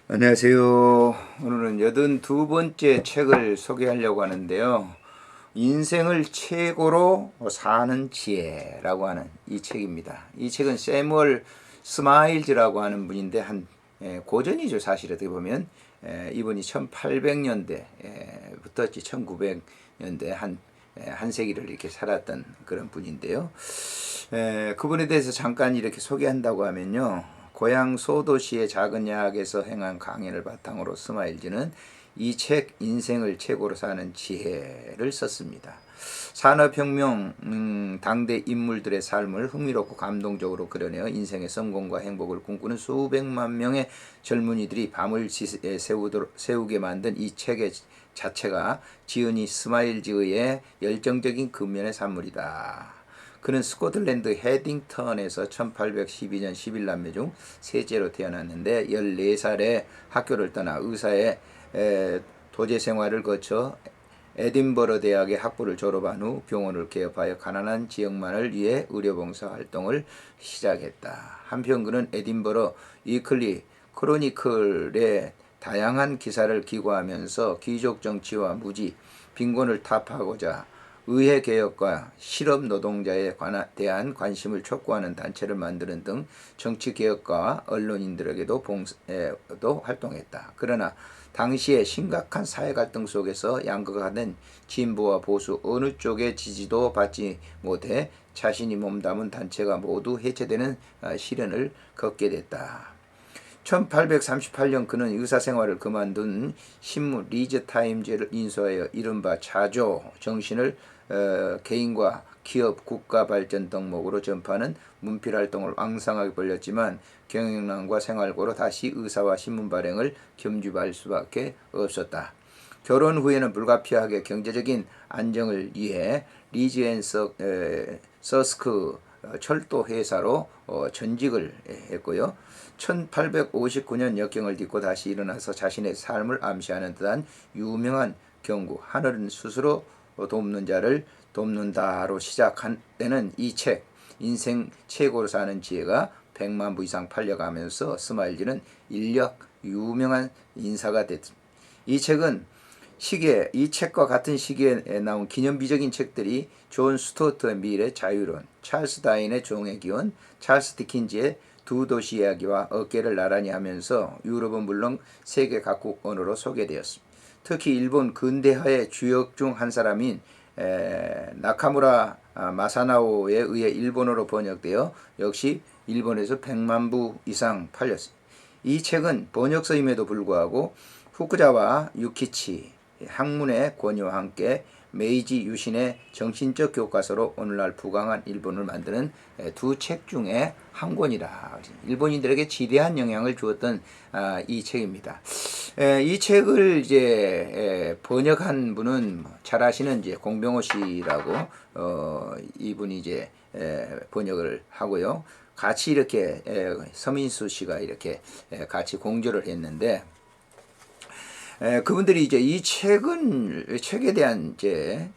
안녕하세요. 오늘은 82번째 책을 소개하려고 하는데요. 인생을 최고로 사는 지혜라고 하는 이 책입니다. 이 책은 세무얼 스마일즈라고 하는 분인데 고전이죠. 사실 어떻게 보면 이분이 1800년대부터 1900년대 한 세기를 이렇게 살았던 그런 분인데요. 그분에 대해서 잠깐 이렇게 소개한다고 하면요. 고향 소도시의 작은 야학에서 행한 강연을 바탕으로 스마일즈는 이 책 인생을 최고로 사는 지혜를 썼습니다. 산업혁명 당대 인물들의 삶을 흥미롭고 감동적으로 그려내어 인생의 성공과 행복을 꿈꾸는 수백만 명의 젊은이들이 밤을 새우게 만든 이 책의 자체가 지은이 스마일즈의 열정적인 근면의 산물이다. 그는 스코틀랜드 헤딩턴에서 1812년 11남매 중 셋째로 태어났는데 14살에 학교를 떠나 의사의 도제 생활을 거쳐 에딘버러 대학의 학부를 졸업한 후 병원을 개업하여 가난한 지역만을 위해 의료봉사 활동을 시작했다. 한편 그는 에딘버러 위클리 크로니클에 다양한 기사를 기고하면서 귀족 정치와 무지, 빈곤을 타파하고자 의회 개혁과 실업 노동자에 대한 관심을 촉구하는 단체를 만드는 등 정치 개혁가와 언론인들에게도 활동했다. 그러나 당시에 심각한 사회 갈등 속에서 양극화 된 진보와 보수 어느 쪽의 지지도 받지 못해 자신이 몸담은 단체가 모두 해체되는 시련을 겪게 됐다. 1838년 그는 의사생활을 그만둔 신문 리즈타임즈를 인수하여 이른바 자조 정신을 개인과 기업, 국가 발전 덕목으로 전파하는 문필활동을 왕성하게 벌였지만 경영난과 생활고로 다시 의사와 신문 발행을 겸주할 수밖에 없었다. 결혼 후에는 불가피하게 경제적인 안정을 위해 리즈 앤 서스크 철도 회사로 전직을 했고요. 1859년 역경을 딛고 다시 일어나서 자신의 삶을 암시하는 듯한 유명한 경구 하늘은 스스로 돕는 자를 돕는다로 시작한 때는 이 책 인생 최고로 사는 지혜가 100만 부 이상 팔려가면서 스마일즈는 인력 유명한 인사가 됐습니다. 이 책과 같은 시기에 나온 기념비적인 책들이 존 스튜어트의 미래 자유론, 찰스 다인의 종의 기원, 찰스 디킨즈의 두 도시 이야기와 어깨를 나란히 하면서 유럽은 물론 세계 각국 언어로 소개되었습니다. 특히 일본 근대화의 주역 중 한 사람인 나카무라 마사나오에 의해 일본어로 번역되어 역시 일본에서 100만 부 이상 팔렸습니다. 이 책은 번역서임에도 불구하고 후쿠자와 유키치, 학문의 권위와 함께 메이지 유신의 정신적 교과서로 오늘날 부강한 일본을 만드는 두 책 중에 한 권이라 일본인들에게 지대한 영향을 주었던 이 책입니다. 이 책을 이제 번역한 분은 잘 아시는 이제 공병호 씨라고 이분이 이제 번역을 하고요. 같이 이렇게 서민수 씨가 이렇게 같이 공조를 했는데. 그분들이 이제 이 책에 대한 이제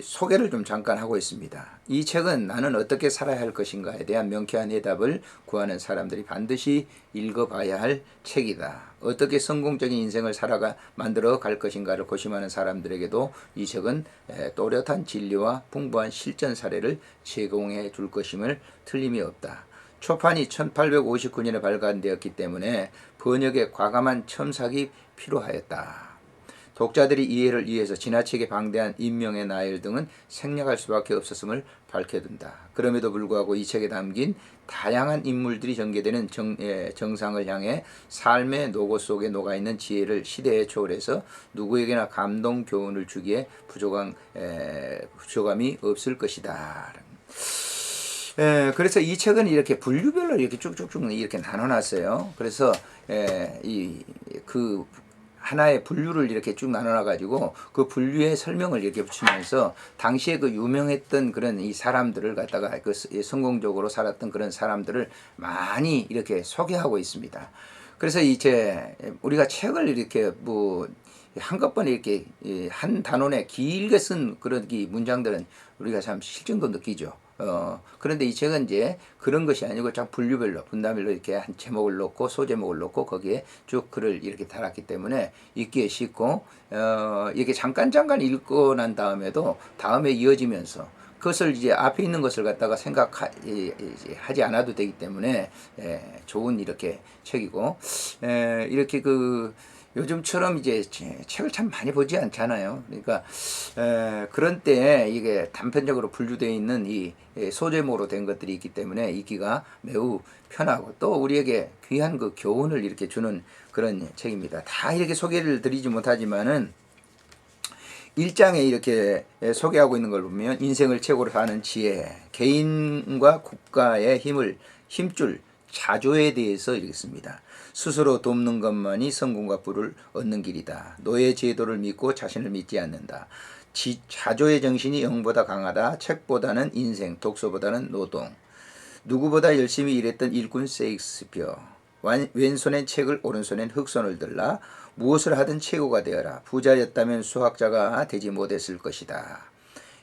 소개를 좀 잠깐 하고 있습니다. 이 책은 나는 어떻게 살아야 할 것인가에 대한 명쾌한 대답을 구하는 사람들이 반드시 읽어봐야 할 책이다. 어떻게 성공적인 인생을 만들어 갈 것인가를 고심하는 사람들에게도 이 책은 또렷한 진리와 풍부한 실전 사례를 제공해 줄 것임을 틀림이 없다. 초판이 1859년에 발간되었기 때문에 번역에 과감한 첨삭이 필요하였다. 독자들이 이해를 위해서 지나치게 방대한 인명의 나열 등은 생략할 수밖에 없었음을 밝혀둔다. 그럼에도 불구하고 이 책에 담긴 다양한 인물들이 전개되는 정상을 향해 삶의 노고 속에 녹아있는 지혜를 시대에 초월해서 누구에게나 감동 교훈을 주기에 부족함이 없을 것이다. 그래서 이 책은 이렇게 분류별로 이렇게 쭉쭉쭉 이렇게 나눠놨어요. 그래서 그 하나의 분류를 이렇게 쭉 나눠놔가지고 그 분류의 설명을 이렇게 붙이면서 당시에 그 유명했던 그런 이 사람들을 갖다가 그 성공적으로 살았던 그런 사람들을 많이 이렇게 소개하고 있습니다. 그래서 이제 우리가 책을 이렇게 뭐 한꺼번에 이렇게 한 단원에 길게 쓴 그런 문장들은 우리가 참 실증도 느끼죠. 그런데 이 책은 이제 그런 것이 아니고 참 분류별로, 분단별로 이렇게 한 제목을 놓고 소제목을 놓고 거기에 쭉 글을 이렇게 달았기 때문에 읽기에 쉽고, 이렇게 잠깐 읽고 난 다음에도 다음에 이어지면서 그것을 이제 앞에 있는 것을 갖다가 생각하지 않아도 되기 때문에 좋은 이렇게 책이고, 이렇게 요즘처럼 이제 책을 참 많이 보지 않잖아요. 그러니까 그런 때 이게 단편적으로 분류되어 있는 이 소제목으로 된 것들이 있기 때문에 읽기가 매우 편하고 또 우리에게 귀한 그 교훈을 이렇게 주는 그런 책입니다. 다 이렇게 소개를 드리지 못하지만은 1장에 이렇게 소개하고 있는 걸 보면 인생을 최고로 사는 지혜, 개인과 국가의 힘줄 자조에 대해서 읽습니다. 스스로 돕는 것만이 성공과 부를 얻는 길이다. 노예 제도를 믿고 자신을 믿지 않는다. 자조의 정신이 영보다 강하다. 책보다는 인생, 독서보다는 노동. 누구보다 열심히 일했던 일꾼 세익스피어. 왼손엔 책을 오른손엔 흑손을 들라. 무엇을 하든 최고가 되어라. 부자였다면 수학자가 되지 못했을 것이다.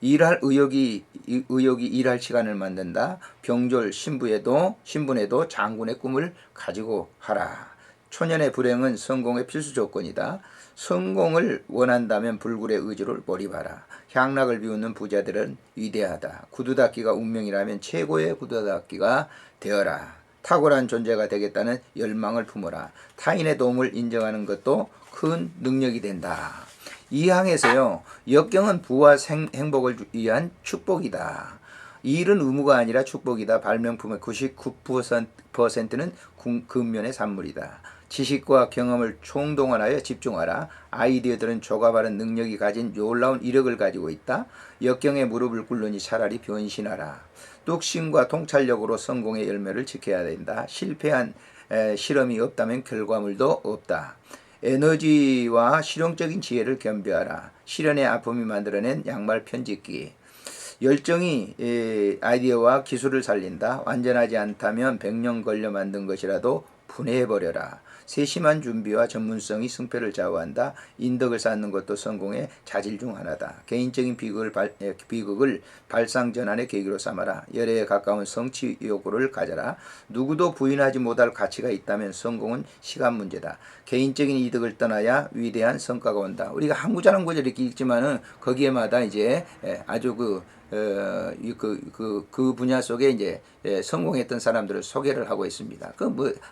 일할 의욕이 일할 시간을 만든다. 병졸 신분에도 장군의 꿈을 가지고 하라. 초년의 불행은 성공의 필수 조건이다. 성공을 원한다면 불굴의 의지를 몰입하라. 향락을 비웃는 부자들은 위대하다. 구두 닦기가 운명이라면 최고의 구두 닦기가 되어라. 탁월한 존재가 되겠다는 열망을 품어라. 타인의 도움을 인정하는 것도 큰 능력이 된다. 이 항에서요, 역경은 부와 행복을 위한 축복이다. 일은 의무가 아니라 축복이다. 발명품의 99%는 근면의 산물이다. 지식과 경험을 총동원하여 집중하라. 아이디어들은 조가바른 능력이 가진 놀라운 이력을 가지고 있다. 역경에 무릎을 꿇으니 차라리 변신하라. 뚝심과 통찰력으로 성공의 열매를 지켜야 된다. 실패한 실험이 없다면 결과물도 없다. 에너지와 실용적인 지혜를 겸비하라. 실현의 아픔이 만들어낸 양말 편집기. 열정이 아이디어와 기술을 살린다. 완전하지 않다면 100년 걸려 만든 것이라도 분해해버려라. 세심한 준비와 전문성이 승패를 좌우한다. 인덕을 쌓는 것도 성공의 자질 중 하나다. 개인적인 비극을 발상전환의 계기로 삼아라. 열애에 가까운 성취 욕구를 가져라. 누구도 부인하지 못할 가치가 있다면 성공은 시간 문제다. 개인적인 이득을 떠나야 위대한 성과가 온다. 우리가 한 구절 한 구절 이렇게 읽지만은 거기에마다 이제 아주 그 분야 속에 이제 성공했던 사람들을 소개를 하고 있습니다.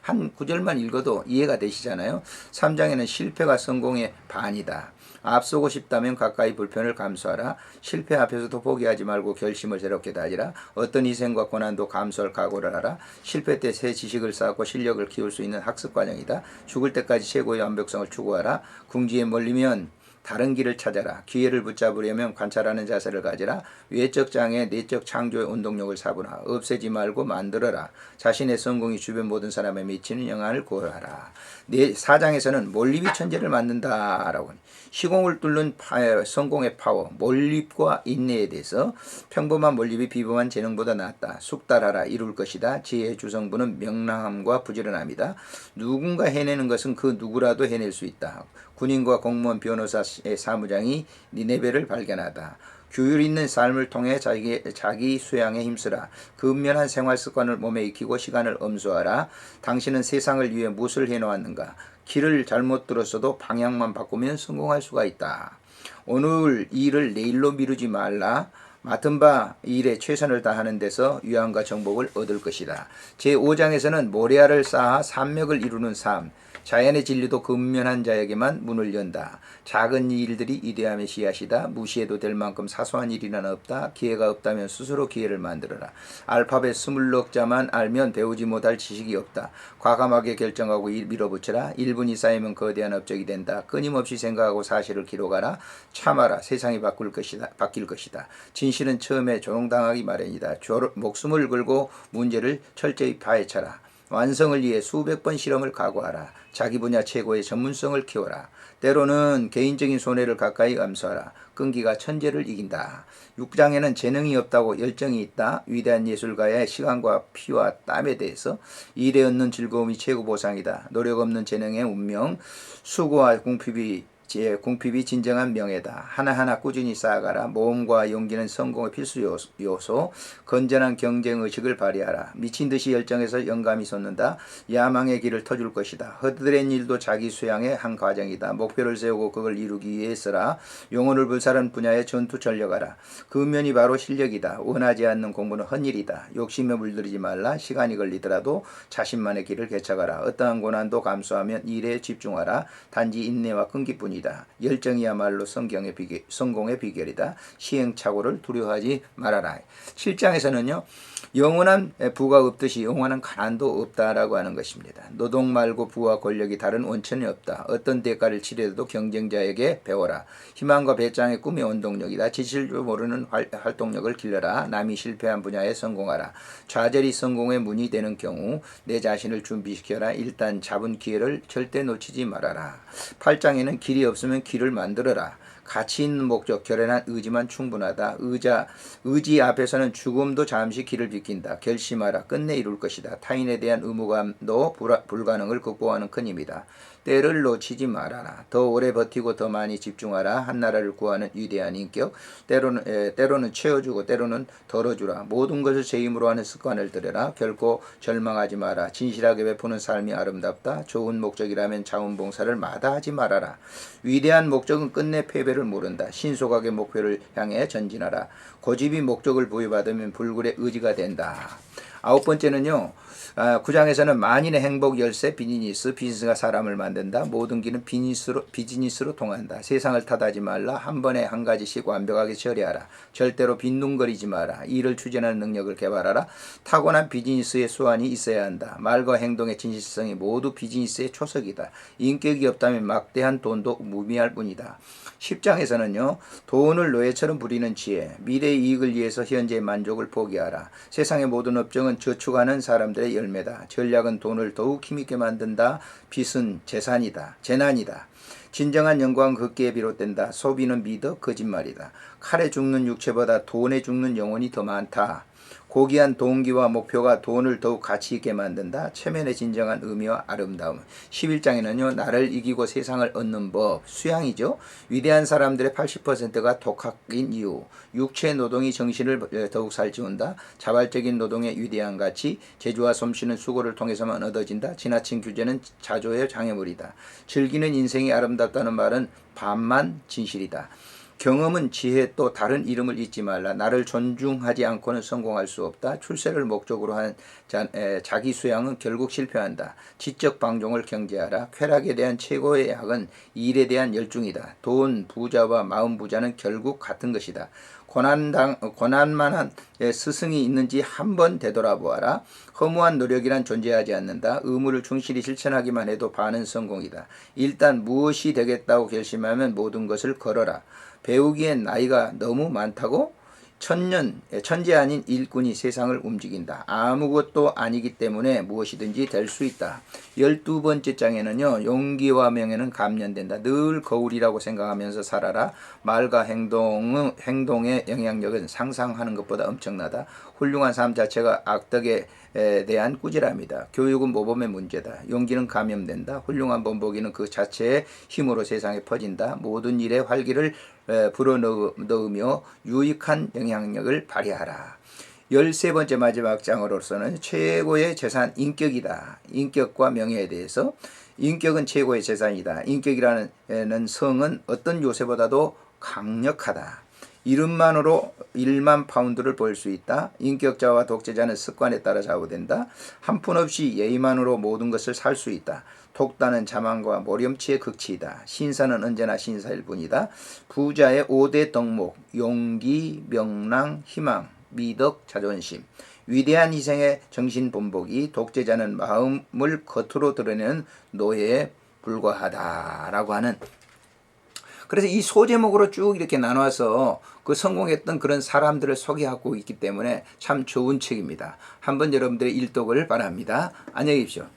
한 구절만 읽어도 이해가 되시잖아요. 3장에는 실패가 성공의 반이다. 앞서고 싶다면 가까이 불편을 감수하라. 실패 앞에서도 포기하지 말고 결심을 새롭게 다지라. 어떤 희생과 고난도 감수할 각오를 하라. 실패 때 새 지식을 쌓고 실력을 키울 수 있는 학습 과정이다. 죽을 때까지 최고의 완벽성을 추구하라. 궁지에 몰리면 다른 길을 찾아라. 기회를 붙잡으려면 관찰하는 자세를 가지라. 외적 장애, 내적 창조의 운동력을 사분하. 없애지 말고 만들어라. 자신의 성공이 주변 모든 사람에 미치는 영향을 고려하라. 4장에서는 몰입이 천재를 만든다라고 하니 시공을 뚫는 성공의 파워, 몰입과 인내에 대해서 평범한 몰입이 비범한 재능보다 낫다. 숙달하라. 이룰 것이다. 지혜의 주성분은 명랑함과 부지런함이다. 누군가 해내는 것은 그 누구라도 해낼 수 있다. 군인과 공무원, 변호사의 사무장이 니네베를 발견하다. 규율 있는 삶을 통해 자기 수양에 힘쓰라. 근면한 생활 습관을 몸에 익히고 시간을 엄수하라. 당신은 세상을 위해 무엇을 해놓았는가? 길을 잘못 들었어도 방향만 바꾸면 성공할 수가 있다. 오늘 일을 내일로 미루지 말라. 맡은 바 일에 최선을 다하는 데서 위안과 정복을 얻을 것이다. 제5장에서는 모래알을 쌓아 산맥을 이루는 삶, 자연의 진리도 근면한 자에게만 문을 연다. 작은 일들이 이대함의 씨앗이다. 무시해도 될 만큼 사소한 일이란 없다. 기회가 없다면 스스로 기회를 만들어라. 알파벳 20넉자만 알면 배우지 못할 지식이 없다. 과감하게 결정하고 밀어붙여라. 1분이 쌓이면 거대한 업적이 된다. 끊임없이 생각하고 사실을 기록하라. 참아라. 세상이 바뀔 것이다. 진실은 처음에 조롱당하기 마련이다. 목숨을 걸고 문제를 철저히 파헤쳐라. 완성을 위해 수백 번 실험을 각오하라. 자기 분야 최고의 전문성을 키워라. 때로는 개인적인 손해를 가까이 감수하라. 끈기가 천재를 이긴다. 6장에는 재능이 없다고 열정이 있다. 위대한 예술가의 시간과 피와 땀에 대해서 일에 얻는 즐거움이 최고 보상이다. 노력 없는 재능의 운명, 수고와 궁핍이 궁핍이 진정한 명예다. 하나하나 꾸준히 쌓아가라. 모험과 용기는 성공의 필수 요소. 건전한 경쟁의식을 발휘하라. 미친 듯이 열정에서 영감이 솟는다. 야망의 길을 터줄 것이다. 허드렛 일도 자기 수양의 한 과정이다. 목표를 세우고 그걸 이루기 위해서라. 영혼을 불사른 분야에 전투 전력하라. 그 면이 바로 실력이다. 원하지 않는 공부는 헛일이다. 욕심에 물들이지 말라. 시간이 걸리더라도 자신만의 길을 개척하라. 어떠한 고난도 감수하면 일에 집중하라. 단지 인내와 끈기뿐이다. 열정이야말로 성공의 비결이다. 시행착오를 두려워하지 말아라. 7장에서는요. 영원한 부가 없듯이 영원한 가난도 없다라고 하는 것입니다. 노동 말고 부와 권력이 다른 원천이 없다. 어떤 대가를 치르도 경쟁자에게 배워라. 희망과 배짱의 꿈의 원동력이다. 지칠 줄 모르는 활동력을 길러라. 남이 실패한 분야에 성공하라. 좌절이 성공의 문이 되는 경우 내 자신을 준비시켜라. 일단 잡은 기회를 절대 놓치지 말아라. 8장에는 길이 없으면 길을 만들어라. 가치 있는 목적, 결연한 의지만 충분하다. 의지 앞에서는 죽음도 잠시 길을 비킨다. 결심하라. 끝내 이룰 것이다. 타인에 대한 의무감도 불가능을 극복하는 큰 힘이다. 때를 놓치지 말아라. 더 오래 버티고 더 많이 집중하라. 한나라를 구하는 위대한 인격. 때로는 채워주고 때로는 덜어주라. 모든 것을 제 힘으로 하는 습관을 들여라. 결코 절망하지 마라. 진실하게 베푸는 삶이 아름답다. 좋은 목적이라면 자원봉사를 마다하지 말아라. 위대한 목적은 끝내 패배를 모른다. 신속하게 목표를 향해 전진하라. 고집이 목적을 부여받으면 불굴의 의지가 된다. 9번째는요. 9장에서는 만인의 행복 열쇠 비즈니스가 사람을 만든다. 모든 길은 비즈니스로 통한다. 세상을 탓하지 말라. 한 번에 한 가지씩 완벽하게 처리하라. 절대로 빈둥거리지 마라. 일을 추진하는 능력을 개발하라. 타고난 비즈니스의 수완이 있어야 한다. 말과 행동의 진실성이 모두 비즈니스의 초석이다. 인격이 없다면 막대한 돈도 무미할 뿐이다. 10장에서는요. 돈을 노예처럼 부리는 지혜, 미래의 이익을 위해서 현재의 만족을 포기하라. 세상의 모든 업종은 저축하는 사람들의 열매다. 전략은 돈을 더욱 힘있게 만든다. 빚은 재난이다. 진정한 영광은 극기에 비롯된다. 소비는 미덕, 거짓말이다. 칼에 죽는 육체보다 돈에 죽는 영혼이 더 많다. 고귀한 동기와 목표가 돈을 더욱 가치 있게 만든다. 체면의 진정한 의미와 아름다움. 11장에는요. 나를 이기고 세상을 얻는 법, 수양이죠. 위대한 사람들의 80%가 독학인 이유. 육체 노동이 정신을 더욱 살찌운다. 자발적인 노동의 위대한 가치. 재주와 솜씨는 수고를 통해서만 얻어진다. 지나친 규제는 자조의 장애물이다. 즐기는 인생이 아름답다는 말은 반만 진실이다. 경험은 지혜, 또 다른 이름을 잊지 말라. 나를 존중하지 않고는 성공할 수 없다. 출세를 목적으로 한 자기 수양은 결국 실패한다. 지적 방종을 경계하라. 쾌락에 대한 최고의 약은 일에 대한 열중이다. 돈 부자와 마음 부자는 결국 같은 것이다. 고난만한 스승이 있는지 한번 되돌아보아라. 허무한 노력이란 존재하지 않는다. 의무를 충실히 실천하기만 해도 반은 성공이다. 일단 무엇이 되겠다고 결심하면 모든 것을 걸어라. 배우기엔 나이가 너무 많다고? 천재 아닌 일꾼이 세상을 움직인다. 아무것도 아니기 때문에 무엇이든지 될 수 있다. 12번째 장에는요. 용기와 명예는 감련된다. 늘 거울이라고 생각하면서 살아라. 말과 행동의 영향력은 상상하는 것보다 엄청나다. 훌륭한 삶 자체가 악덕에 대한 꾸지람이다. 교육은 모범의 문제다. 용기는 감염된다. 훌륭한 본보기는 그 자체의 힘으로 세상에 퍼진다. 모든 일에 활기를 불어넣으며 유익한 영향력을 발휘하라. 13번째 마지막 장으로서는 최고의 재산 인격이다. 인격과 명예에 대해서. 인격은 최고의 재산이다. 인격이라는 성은 어떤 요새보다도 강력하다. 이름만으로 1만 파운드를 벌 수 있다. 인격자와 독재자는 습관에 따라 좌우된다. 한푼 없이 예의만으로 모든 것을 살 수 있다. 독다는 자만과 모렴치의 극치이다. 신사는 언제나 신사일 뿐이다. 부자의 5대 덕목, 용기, 명랑, 희망, 미덕, 자존심. 위대한 희생의 정신본보기, 독재자는 마음을 겉으로 드러내는 노예에 불과하다라고 하는, 그래서 이 소제목으로 쭉 이렇게 나눠서 그 성공했던 그런 사람들을 소개하고 있기 때문에 참 좋은 책입니다. 한번 여러분들의 일독을 바랍니다. 안녕히 계십시오.